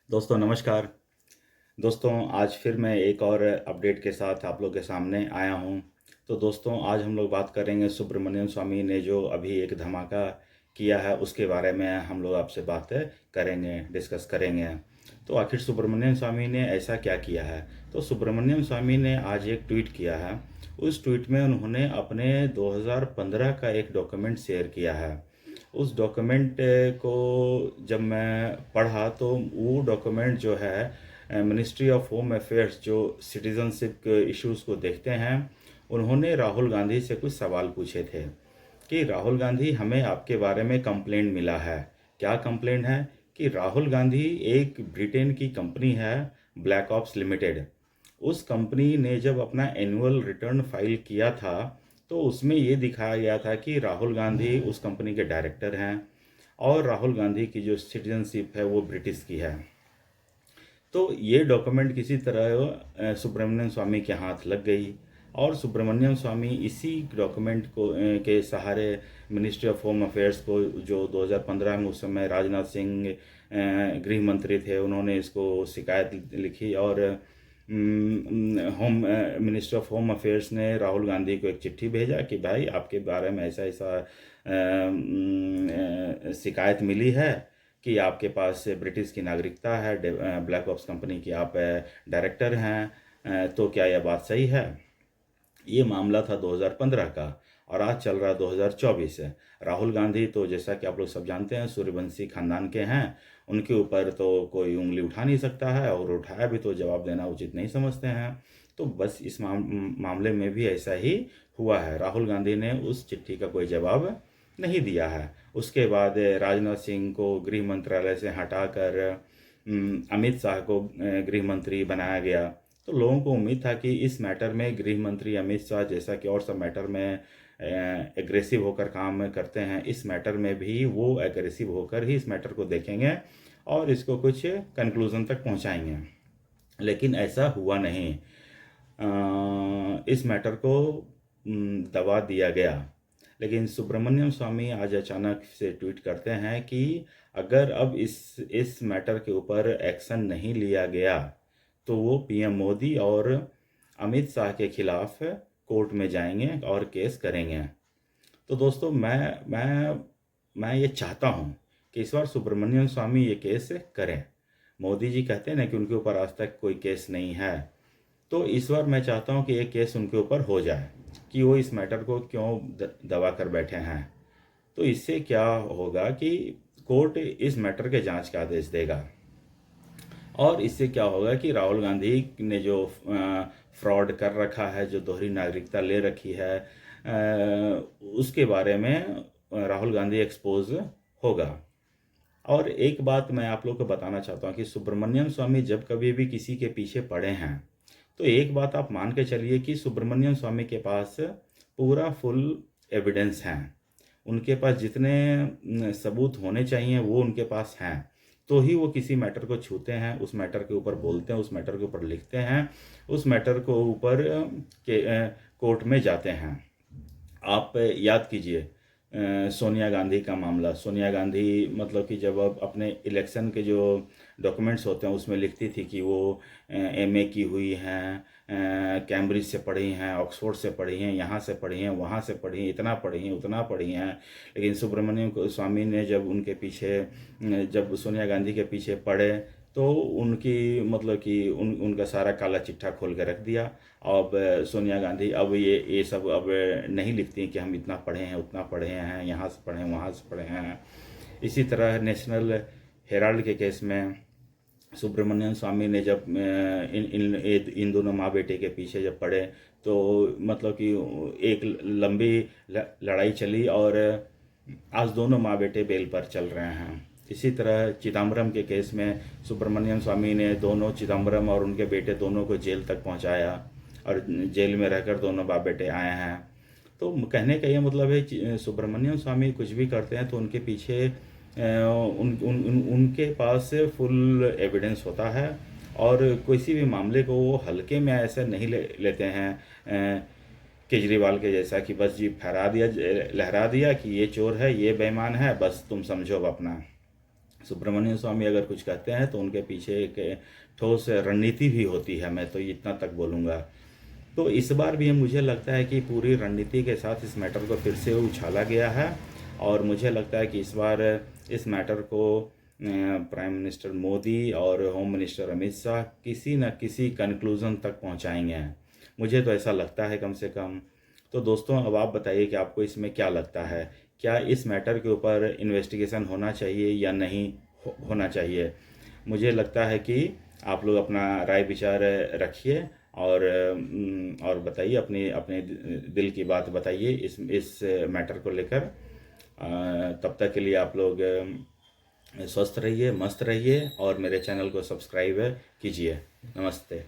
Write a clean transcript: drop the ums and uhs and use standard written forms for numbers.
दोस्तों नमस्कार। दोस्तों आज फिर मैं एक और अपडेट के साथ आप लोग के सामने आया हूँ। तो दोस्तों आज हम लोग बात करेंगे सुब्रमण्यम स्वामी ने जो अभी एक धमाका किया है उसके बारे में हम लोग आपसे बात करेंगे, डिस्कस करेंगे। तो आखिर सुब्रमण्यम स्वामी ने ऐसा क्या किया है? तो सुब्रमण्यम स्वामी ने आज एक ट्वीट किया है। उस ट्वीट में उन्होंने अपने 2015 का एक डॉक्यूमेंट शेयर किया है। उस डॉक्यूमेंट को जब मैं पढ़ा तो वो डॉक्यूमेंट जो है मिनिस्ट्री ऑफ होम अफेयर्स जो सिटीजनशिप इश्यूज़ को देखते हैं, उन्होंने राहुल गांधी से कुछ सवाल पूछे थे कि राहुल गांधी हमें आपके बारे में कंप्लेंट मिला है। क्या कंप्लेंट है? कि राहुल गांधी एक ब्रिटेन की कंपनी है, ब्लैक ऑप्स लिमिटेड। उस कंपनी ने जब अपना एनुअल रिटर्न फाइल किया था तो उसमें ये दिखाया गया था कि राहुल गांधी उस कंपनी के डायरेक्टर हैं और राहुल गांधी की जो सिटीजनशिप है वो ब्रिटिश की है। तो ये डॉक्यूमेंट किसी तरह सुब्रमण्यम स्वामी के हाथ लग गई और सुब्रमण्यम स्वामी इसी डॉक्यूमेंट को के सहारे मिनिस्ट्री ऑफ होम अफेयर्स को, जो 2015 में उस समय राजनाथ सिंह गृह मंत्री थे, उन्होंने इसको शिकायत लिखी और home minister of home affairs ने राहुल गांधी को एक चिट्ठी भेजा कि भाई आपके बारे में ऐसा ऐसा शिकायत मिली है कि आपके पास ब्रिटिश की नागरिकता है, ब्लैक ऑप्स कंपनी की आप डायरेक्टर हैं, तो क्या यह बात सही है? ये मामला था 2015 का और आज चल रहा 2024 है। राहुल गांधी तो जैसा कि आप लोग सब जानते हैं सूर्यवंशी खानदान के हैं, उनके ऊपर तो कोई उंगली उठा नहीं सकता है और उठाया भी तो जवाब देना उचित नहीं समझते हैं। तो बस इस मामले में भी ऐसा ही हुआ है। राहुल गांधी ने उस चिट्ठी का कोई जवाब नहीं दिया है। उसके बाद राजनाथ सिंह को गृह मंत्रालय से हटाकर अमित शाह को गृह मंत्री बनाया गया। तो लोगों को उम्मीद था कि इस मैटर में गृह मंत्री अमित शाह जैसा कि और सब मैटर में एग्रेसिव होकर काम करते हैं, इस मैटर में भी वो एग्रेसिव होकर ही इस मैटर को देखेंगे और इसको कुछ कंक्लूज़न तक पहुंचाएंगे। लेकिन ऐसा हुआ नहीं। इस मैटर को दबा दिया गया। लेकिन सुब्रमण्यम स्वामी आज अचानक से ट्वीट करते हैं कि अगर अब इस मैटर के ऊपर एक्शन नहीं लिया गया तो वो पीएम मोदी और अमित शाह के खिलाफ कोर्ट में जाएंगे और केस करेंगे। तो दोस्तों मैं ये चाहता हूँ कि इस बार सुब्रमण्यम स्वामी ये केस करें। मोदी जी कहते हैं ना कि उनके ऊपर आज तक कोई केस नहीं है, तो इस बार मैं चाहता हूँ कि ये केस उनके ऊपर हो जाए कि वो इस मैटर को क्यों दबा कर बैठे हैं। तो इससे क्या होगा कि कोर्ट इस मैटर के जांच का आदेश देगा और इससे क्या होगा कि राहुल गांधी ने जो फ्रॉड कर रखा है, जो दोहरी नागरिकता ले रखी है, उसके बारे में राहुल गांधी एक्सपोज होगा। और एक बात मैं आप लोग को बताना चाहता हूँ कि सुब्रमण्यम स्वामी जब कभी भी किसी के पीछे पड़े हैं तो एक बात आप मान के चलिए कि सुब्रमण्यम स्वामी के पास पूरा फुल एविडेंस हैं। उनके पास जितने सबूत होने चाहिए वो उनके पास हैं, तो ही वो किसी मैटर को छूते हैं, उस मैटर के ऊपर बोलते हैं, उस मैटर के ऊपर लिखते हैं, उस मैटर को ऊपर कोर्ट में जाते हैं। आप याद कीजिए सोनिया गांधी का मामला। सोनिया गांधी मतलब कि जब अब अपने इलेक्शन के जो डॉक्यूमेंट्स होते हैं उसमें लिखती थी कि वो एमए की हुई हैं, कैम्ब्रिज से पढ़ी हैं, ऑक्सफोर्ड से पढ़ी हैं, यहाँ से पढ़ी हैं, वहाँ से पढ़ी हैं, इतना पढ़ी हैं, उतना पढ़ी हैं। लेकिन सुब्रमण्यम स्वामी ने जब उनके पीछे, जब सोनिया गांधी के पीछे पड़े तो उनकी मतलब कि उनका सारा काला चिट्ठा खोल के रख दिया। अब सोनिया गांधी अब ये सब अब नहीं लिखती कि हम इतना पढ़े हैं, उतना पढ़े हैं, यहाँ से पढ़े हैं, वहाँ से पढ़े हैं। इसी तरह नेशनल हेराल्ड के केस में सुब्रमण्यम स्वामी ने जब इन दोनों माँ बेटे के पीछे जब पड़े तो मतलब कि एक लंबी लड़ाई चली और आज दोनों माँ बेटे बेल पर चल रहे हैं। इसी तरह चिदम्बरम के केस में सुब्रमण्यम स्वामी ने दोनों चिदम्बरम और उनके बेटे दोनों को जेल तक पहुंचाया और जेल में रहकर दोनों बाप बेटे आए हैं। तो कहने का ये मतलब है सुब्रमण्यम स्वामी कुछ भी करते हैं तो उनके पीछे उनके पास फुल एविडेंस होता है और किसी भी मामले को वो हल्के में ऐसे नहीं लेते हैं केजरीवाल के जैसा कि बस जी फहरा दिया, लहरा दिया कि ये चोर है, ये बेईमान है, बस तुम समझो अब अपना। सुब्रमण्यम स्वामी अगर कुछ कहते हैं तो उनके पीछे एक ठोस रणनीति भी होती है, मैं तो इतना तक बोलूँगा। तो इस बार भी मुझे लगता है कि पूरी रणनीति के साथ इस मैटर को फिर से उछाला गया है, और मुझे लगता है कि इस बार इस मैटर को प्राइम मिनिस्टर मोदी और होम मिनिस्टर अमित शाह किसी न किसी कंक्लूज़न तक पहुंचाएंगे, मुझे तो ऐसा लगता है कम से कम। तो दोस्तों, अब आप बताइए कि आपको इसमें क्या लगता है, क्या इस मैटर के ऊपर इन्वेस्टिगेशन होना चाहिए या नहीं होना चाहिए? मुझे लगता है कि आप लोग अपना राय विचार रखिए, और बताइए, अपने अपने दिल की बात बताइए इस मैटर को लेकर। तब तक के लिए आप लोग स्वस्थ रहिए, मस्त रहिए, और मेरे चैनल को सब्सक्राइब कीजिए। नमस्ते।